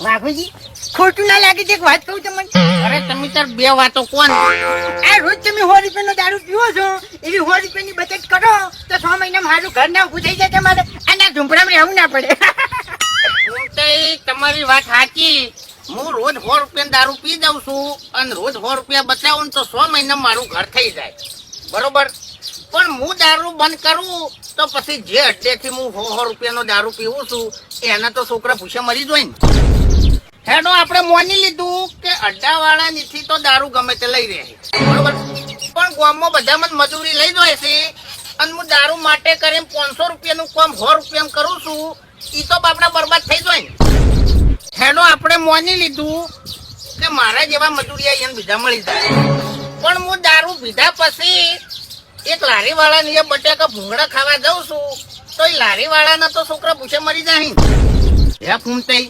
વાઘુજી ખોટું ના લાગે છે એક વાત કહું તમને. અરે તમે તાર બે વાતો કોણ? આ રોજ તમે 100 રૂપિયાનો દારૂ પીવો છો એવી 100 રૂપિયાની બચત કરો તો 6 મહિનામાં મારું ઘર ના ઉભું થઈ જાય તમારે અને ઝૂંપડામાં રહેવું ના પડે. તમારી વાત સાચી. હું રોજ 100 રૂપિયા દારૂ પી દઉં છું અને રોજ 100 રૂપિયા બચાવું તો 6 મહિનામાં મારું ઘર થઈ જાય. બરોબર. પણ હું દારૂ બંધ કરું તો પછી જે અડ્ડેથી હું 100 રૂપિયાનો દારૂ પીવું છું એના તો છોકરા ભૂસે મરી જાય ને. હેડો આપણે માની લીધું કે અડ્ડાવાળા નીથી તો દારૂ ગમે તે લઈ રહે બરોબર. પણ ગામમાં બધામાં મજૂરી લઈ જાય છે અને હું દારૂ માટે કરીને 500 રૂપિયાનું કામ 100 રૂપિયા કરું છું ઈ તો બાપડા બરબાદ થઈ જાય ને. હેડો આપણે માની લીધું કે મારા જેવા મજૂરિયા એને બીજા મળી જાય. પણ હું દારૂ પીધા પછી એક લારી વાળા ને બટાકા ભૂંગળા ખાવા જાઉં છું તો એ લારી વાળાના તો છોકરા પૂછે મરી જાય. હે ફૂમતાઈ,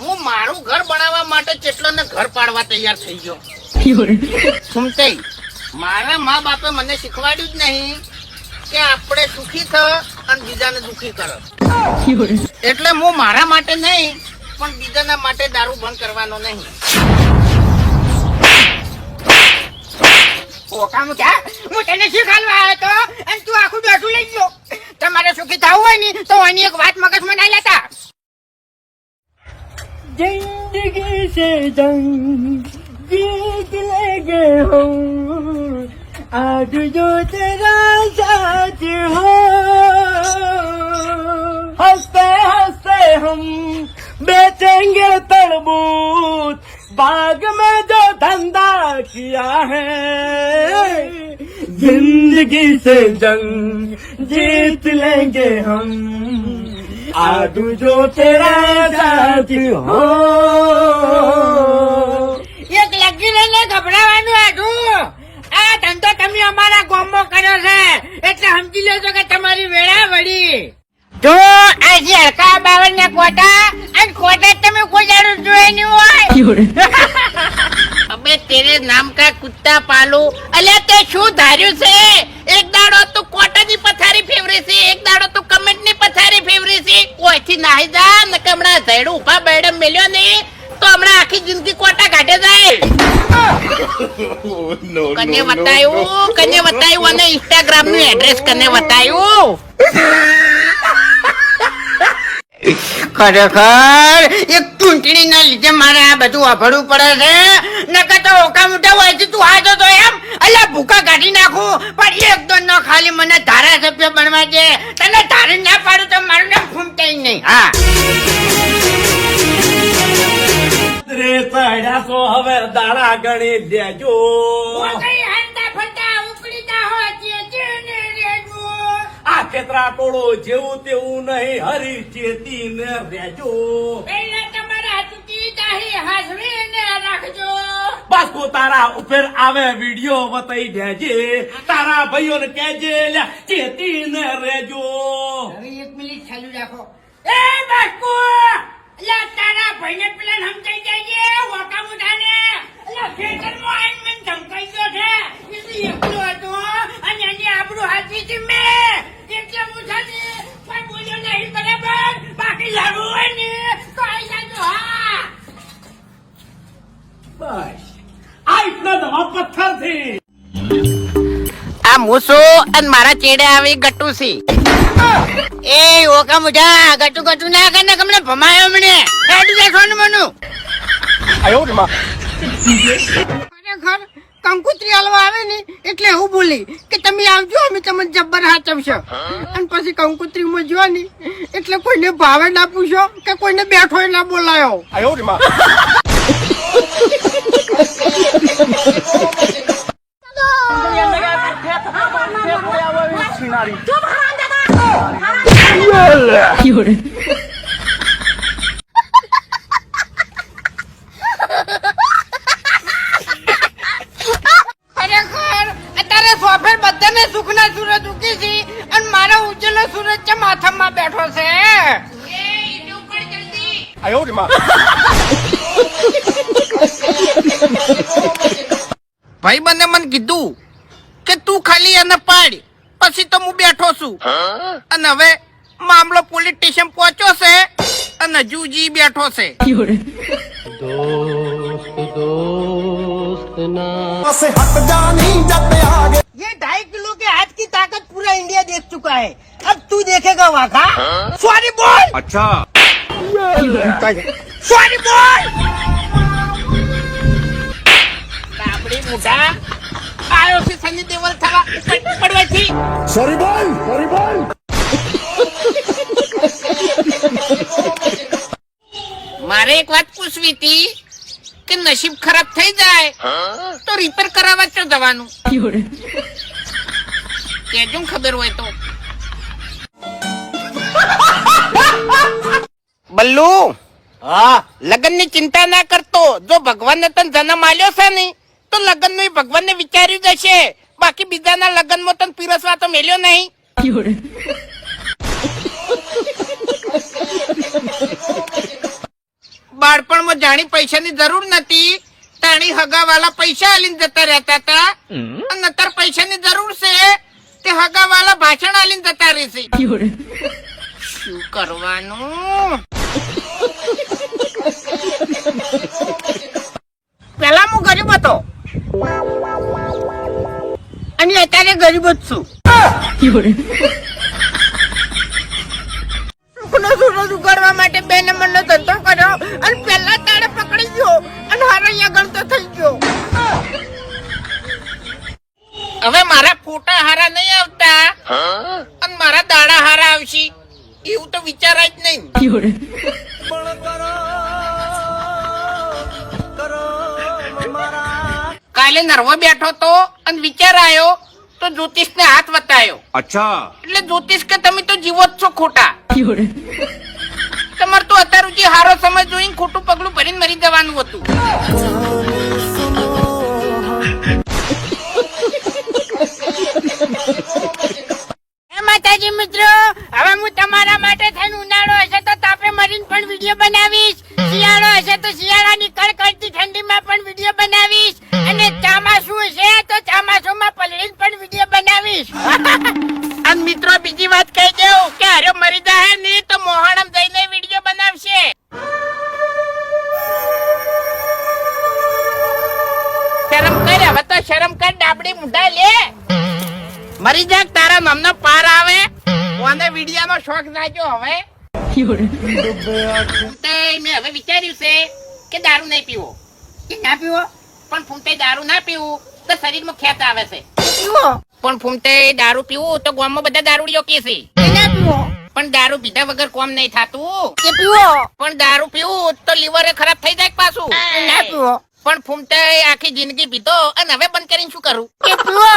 હું મારું ઘર બનાવવા માટે કેટલો ને ઘર પાડવા તૈયાર થઈ ગયો. ફૂમતાઈ, મારા મા બાપે મને શીખવાડ્યું જ નહીં કે આપણે સુખી થ અને બીજાને દુખી કરો. એટલે હું મારા માટે નહીં પણ બીજાના માટે દારૂ બંધ કરવાનો નહીં. ઓકામ ક્યાં હું તને શીખવાડવા આવ્યો તો અને તું આખું બેઠું લઈ ગયો. તમારે સુખી થવું હોય ને તો આની એક વાત મગજમાં ના લેતા. जिंदगी से जंग जीत लेंगे हम आज जो तेरा साथ हो हंसते हंसते हम बेचेंगे तरबूज बाग में जो धंधा किया है जिंदगी से जंग जीत लेंगे हम आज जो तेरा साथ हो. એક લગીને ગભરાવાનું આટું આ ધંધો તમે અમારા ગામમાં કર્યો છે એટલે સમજી લેજો કે તમારી વેળા વળી. જો આજે હરકા બાવન ના કોટા અને કોટા તમે કોઈ દારૂ જોઈ નહીં હોય. અબે તેરે નામ કા કુત્તા પાલો. અલ્યા તે શું ધાર્યું છે? એક દાડો તું કોટાની પથારી ફેવરે છે, એક દાડો તું કમેન્ટની પથારી ફેવરે છે. કોઈથી નાહી જા ને કે હમણાં ઝેડું ઉભા બેડમ મેલ્યો ને તો હમણાં આખી જિંદગી કોટા કાઢે જાય. કને બતાયું અને ઇન્સ્ટાગ્રામ નું એડ્રેસ કને બતાયું? ખરેખર એક ચૂંટણી ના લીધે મારે આ બધું વાપરવું પડે છે. નકર તો ઓકા મોટા હોય છે તું હાજો તો એમ અલ્યા ભૂકા કાઢી નાખું પણ એક દો ન ખાલી મને ધારાસભ્ય બનવા છે. તને ધારી ના પાડું તો મારું નામ ફૂમતાઈ નહીં. હા રે ચડ્યા તો હવે દાડા ગણી દેજો આ ખેતરા ટોળો જેવું તેવું નહીં હરી ચેતી ને રેજો બસ કો તારા ઉપર આવે વિડિયો બતાઈ દેજે તારા ભાઈઓ ને કહેજે લ્યા ચેતી ને રેજો. હવે 1 મિનિટ ચાલુ રાખો. એ બાસ્કુ અલ્યા તારા ભાઈને પેલા સમજાઈ દેજે ઓકા મુઠાને અલ્યા ખેતરમાં આવીને મને ધમકાઈ ગયો છે એ તો એકલો હતો અને એની આબરૂ હાચવી હતી મેં એટલે મુઠાને કોઈ બોલ્યો નહીં બરાબર. બાકી લડવું હોય ને તો આવી જાજો. હા બસ આ ઇતના દવા પથ્થર થી આ મૂસો અને મારા ચેડે આવી ગટ્ટુ સી. એ ઓકા મુઠા ગટુ ગટુ ના કર ને કમને ભમાયો મને હેડ દેખો ને મનું. ખરેખર કંકુત્રી હાલવા આવે ને એટલે હું બોલી કે તમે આવજો અમે તમને જબ્બર હાચવશો અને પછી કંકુત્રીમાં જો ને એટલે કોઈને ભાવે ના પૂછો કે કોઈને બેઠો ના બોલાયો. ખરેખર અત્યારે સોફેર બધાને સુખના સૂરજ ઉગી છે અને મારો ઉજ્જવલ સૂરજ છે માથામાં બેઠો છે. ભાઈ બંને મને કીધું કે તું ખાલી એને પાડ પછી તો હું બેઠો છું અને હવે મામલો પોલીસ સ્ટેશન પહોંચ્યો છે અને જુજી બેઠો છે. ये 2.5 किलो के हाथ की ताकत पूरा इंडिया देख चुका है. अब तू देखेगा वाघा. सॉरी बोल. अच्छा सॉरी बोल. આપણી મોઢા આયો છે સની દેવલ થવા પડવાથી. सॉरी बोल મારે એક વાત પૂછવી હતી કે નસીબ ખરાબ થઈ જાય તો રિપેર કરાવવા ક્યાં જવાનું? કેજો ને ખબર હોય તો. બલ્લુ, हाँ લગન ની ચિંતા ના કરતો. જો ભગવાન ને તને જન્મ આલ્યો છે ને તો લગન નું ભગવાન ને વિચાર્યું જ હશે. બાકી બીજાના લગન માં તને પીરસવા તો મેલ્યો નહીં. બાળપણમાં જાણી પૈસાની જરૂર નથી તાણી હગાવાલા પૈસા આલીને જતા રહેતા હતા અને અત્યારે પૈસાની જરૂર છે તે હગાવાલા ભાષણ આલીને જતા રહેશે. શું કરવાનું? પેલા હું ગરીબ હતો અને અત્યારે ગરીબ જ છું. સુખનો સૂરજ ઉગાડવા માટે 2 નંબરનો ધંધો કર્યો અને પહેલા તાળે પકડી ગયો અને હરૈયા ગણતો થઈ ગયો. હવે મારા ફોટા હારા નહીં આવતા અને મારા દાડા હારા આવશે એવું તો વિચારાય જ નહીં. કાલે નરવો બેઠો તો અને વિચાર આવ્યો તો જ્યોતિષ ને હાથ વતાયો. अच्छा એટલે જ્યોતિષ કે તમે તો જીવો જ છો ખોટા. તમારે તો અત્યાર સુધી હારો સમય જોઈને ખોટું પગલું ભરીને મરી જવાનું હતું. માતાજી મિત્રો, હવે હું તમારા માટે થઈને ઉનાળો હશે તો તાપે મરીને પણ વિડીયો બનાવીશ, શિયાળો હશે તો શિયાળાની કડકડતી ઠંડીમાં પણ વિડીયો બનાવીશ અને ચોમાસું હશે તો ચોમાસુમાં પલળીને પણ વિડીયો બનાવીશ. અને મિત્રો બીજી વાત કહી દઉં કે હારે મરી જાય નહીં તો મોહણમ જઈને વિડીયો બનાવશે. શરમ કર, હવે તો શરમ કર, ડાબડી મુઢા લે. મરી જા તારા નામનો પાર આવે. કોને વિડીયો નો શોખ લાગ્યો? હવે મેં હવે વિચાર્યું છે કે દારૂ નહીં પીવો. કે ના પીવો? પણ ફૂમતે દારૂ ના પીવું તો શરીરમાં ખેત આવે છે. પણ ફૂમતે દારૂ પીવું તો ગામમાં બધા દારૂડિયો કે છે. પણ દારૂ પીધા વગર કોમ નહીં થાતું. કે પીવો? પણ દારૂ પીવું તો લીવર ખરાબ થઈ જાય પાછું. ના પીવો? પણ ફૂમતે આખી જિંદગી પીધો અને હવે બંધ કરીને શું કરું? કે પીવો?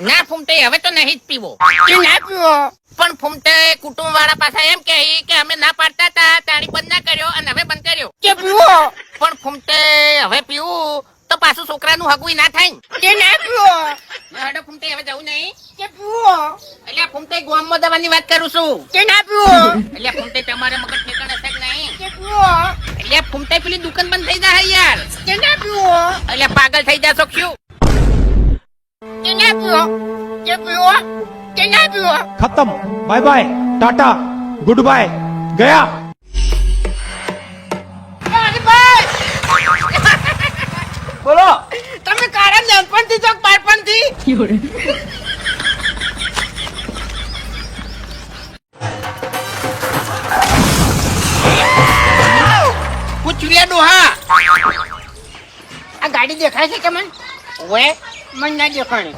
ના ફૂમતે હવે તો નહીં જ પીવો. કે ના પીવો? પણ ફૂમતે કુટુંબ વાળા પાછા એમ કહે કે અમે ના પાડતા હતા તાણી બંધ ના કર્યો અને હવે બંધ કર્યો. કે પીવો? પણ ફૂમતે હવે પીવું તો પાછું છોકરાનું હગું ના થાય. કે ના પીવો? હડો ફૂમતે હવે જવું નહીં. કે પીવો? એટલે ફૂમતે ગામમાં દવાની વાત કરું છું. કે ના પીવો? એટલે ફૂમતે તમારે મગજ ઠેકાણ હશે કે નહીં? કે પીવો? એટલે ફૂમતે પેલી દુકાન બંધ થઈ જાય યાર. કે ના પીવો? એટલે પાગલ થઈ જાશો શું? કે ના પીવો? કે પીવો? કે ના પીવો? खत्म bye bye tata goodbye गया बोलो. તમે કારા નાનપણથી ચોક બાળપણથી પૂછ્યું ડોહા. આ ગાડી દેખાય છે કે મન? ઓએ મન ના દેખાણી.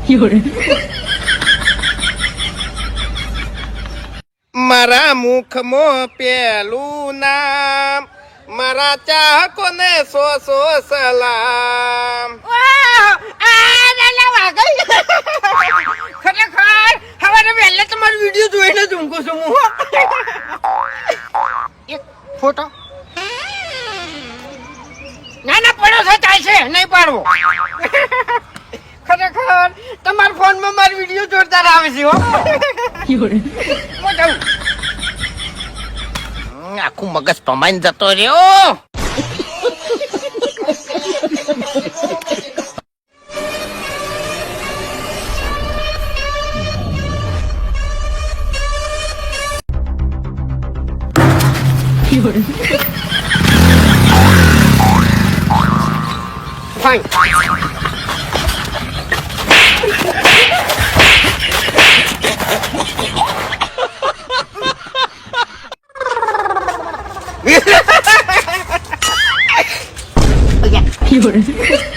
મારા મુખમાં પેલું નામ મારા ચાહકોને સો સલામ. ખરેખર હવારે વહેલા તમારો વિડીયો જોઈને જ ઊંઘું છું હું. એક ફોટો ના ના પડ્યો છે ચાલશે નહીં પાડવો. ખરેખર તમારા ફોનમાં મારો વિડીયો જોરદાર આવે છે હો. હું જાઉં. આખું મગજ પમાઈને જતો રહ્યો. ફાઈન.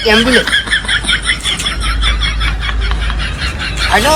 એમ્બ્યુલન્સ. હાલો